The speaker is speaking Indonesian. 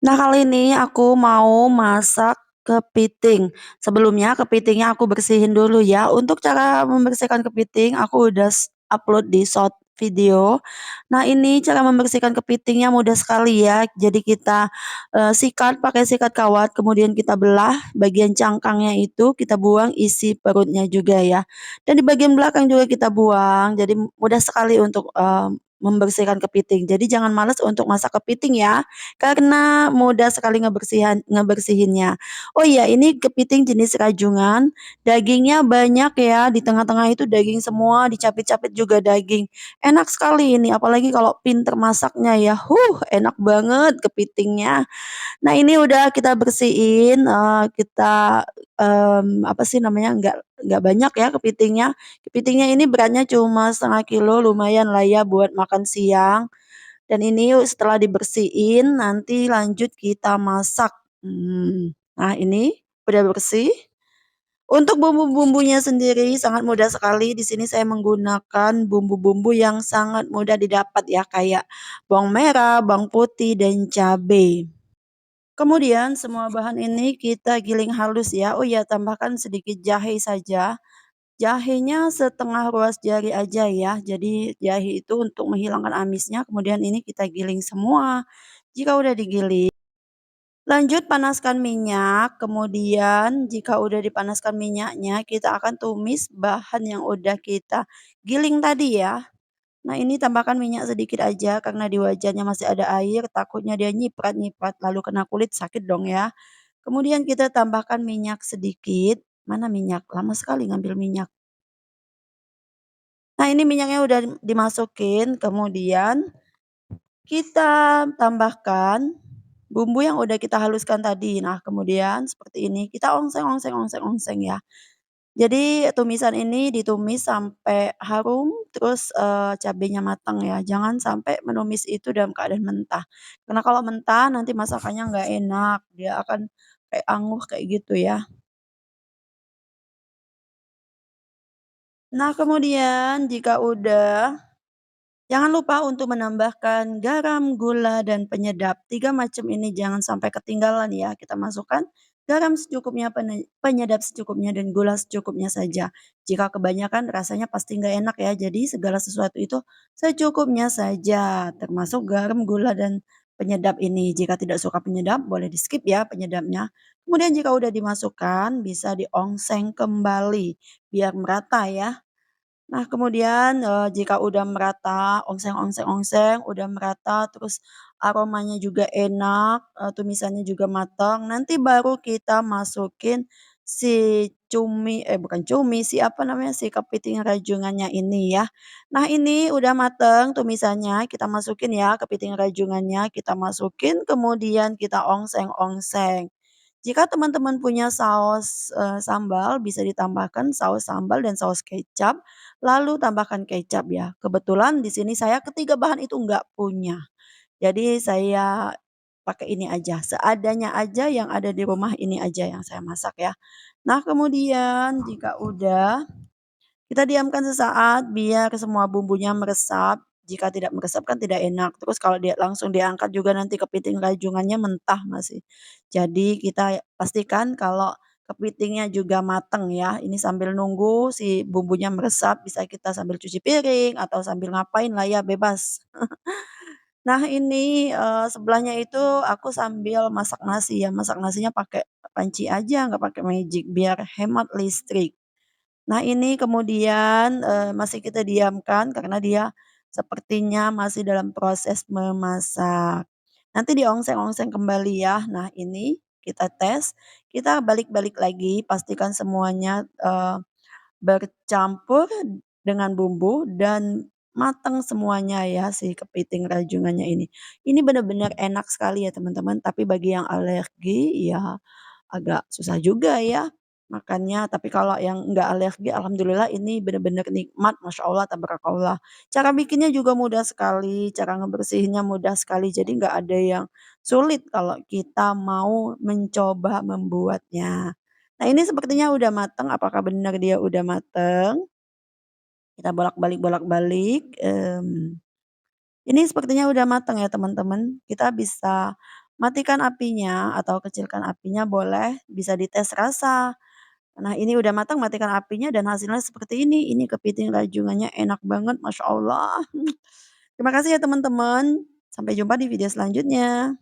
Nah, kali ini aku mau masak kepiting. Sebelumnya kepitingnya aku bersihin dulu ya. Untuk cara membersihkan kepiting aku udah upload di short video. Nah, ini cara membersihkan kepitingnya mudah sekali ya. Jadi kita sikat pakai sikat kawat, kemudian kita belah bagian cangkangnya itu kita buang isi perutnya juga ya. Dan di bagian belakang juga kita buang. Jadi mudah sekali untuk membersihkan kepiting. Jadi jangan males untuk masak kepiting ya. Karena mudah sekali ngebersihinnya. Oh iya, ini kepiting jenis rajungan, dagingnya banyak ya, di tengah-tengah itu daging semua, dicapit-capit juga daging. Enak sekali ini, apalagi kalau pinter masaknya ya, enak banget kepitingnya. Nah, ini udah kita bersihin, kita, apa sih namanya, nggak banyak ya kepitingnya. Kepitingnya ini beratnya cuma 1/2 kilo, lumayan lah ya buat makan siang. Dan ini setelah dibersihin nanti lanjut kita masak. Nah ini udah bersih. Untuk bumbu-bumbunya sendiri sangat mudah sekali. Di sini saya menggunakan bumbu-bumbu yang sangat mudah didapat ya, kayak bawang merah, bawang putih, dan cabai. Kemudian semua bahan ini kita giling halus ya. Oh iya, tambahkan sedikit jahe saja. Jahenya setengah ruas jari aja ya. Jadi jahe itu untuk menghilangkan amisnya, kemudian ini kita giling semua. Jika udah digiling, lanjut panaskan minyak, kemudian jika udah dipanaskan minyaknya, kita akan tumis bahan yang udah kita giling tadi ya. Nah, ini tambahkan minyak sedikit aja karena di wajannya masih ada air, takutnya dia nyiprat-nyiprat lalu kena kulit sakit dong ya. Kemudian kita tambahkan minyak sedikit. Mana minyak? Lama sekali ngambil minyak. Nah, ini minyaknya udah dimasukin, kemudian kita tambahkan bumbu yang udah kita haluskan tadi. Nah, kemudian seperti ini, kita ongseng ongseng ongseng ongseng ya. Jadi tumisan ini ditumis sampai harum, terus, cabenya matang ya, jangan sampai menumis itu dalam keadaan mentah. Karena kalau mentah nanti masakannya nggak enak, dia akan kayak anguh kayak gitu ya. Nah, kemudian jika udah, jangan lupa untuk menambahkan garam, gula, dan penyedap. 3 macam ini jangan sampai ketinggalan ya. Kita masukkan garam secukupnya, penyedap secukupnya, dan gula secukupnya saja. Jika kebanyakan rasanya pasti nggak enak ya. Jadi segala sesuatu itu secukupnya saja, termasuk garam, gula, dan penyedap ini. Jika tidak suka penyedap, boleh di-skip ya penyedapnya. Kemudian jika udah dimasukkan, bisa diongseng kembali biar merata ya. Nah, kemudian, jika udah merata, ongseng, udah merata, terus aromanya juga enak, tumisannya juga matang, nanti baru kita masukin si bukan cumi, si apa namanya, si kepiting rajungannya ini ya. Nah, ini udah mateng tumisannya, kita masukin ya kepiting rajungannya, kita masukin, kemudian kita ongseng-ongseng. Jika teman-teman punya saus, sambal, bisa ditambahkan saus sambal dan saus kecap. Lalu tambahkan kecap ya. Kebetulan di sini saya ketiga bahan itu nggak punya. Jadi saya pakai ini aja, seadanya aja yang ada di rumah ini aja yang saya masak ya. Nah, kemudian jika udah, kita diamkan sesaat biar semua bumbunya meresap. Jika tidak meresap kan tidak enak. Terus kalau dia langsung diangkat juga nanti kepiting rajungannya mentah masih. Jadi kita pastikan kalau kepitingnya juga mateng ya. Ini sambil nunggu si bumbunya meresap bisa kita sambil cuci piring atau sambil ngapain lah ya bebas. Nah ini, sebelahnya itu aku sambil masak nasi ya, masak nasinya pakai panci aja nggak pakai magic biar hemat listrik. Nah ini kemudian, masih kita diamkan karena dia sepertinya masih dalam proses memasak. Nanti diongseng-ongseng kembali ya. Nah ini kita tes, kita balik-balik lagi pastikan semuanya, bercampur dengan bumbu dan matang semuanya ya si kepiting rajungannya ini. Ini benar-benar enak sekali ya teman-teman, tapi bagi yang alergi ya agak susah juga ya makannya, tapi kalau yang enggak alergi alhamdulillah ini bener-bener nikmat, masya Allah tabarakallah. Cara bikinnya juga mudah sekali, cara ngebersihinnya mudah sekali, jadi nggak ada yang sulit kalau kita mau mencoba membuatnya. Nah ini sepertinya udah mateng, apakah benar dia udah mateng? Kita bolak-balik, ini sepertinya udah mateng ya teman-teman, kita bisa Matikan apinya atau kecilkan apinya boleh, bisa dites rasa. Nah ini udah matang matikan apinya dan hasilnya seperti ini kepiting rajungannya enak banget Masya Allah. Terima kasih ya teman-teman, sampai jumpa di video selanjutnya.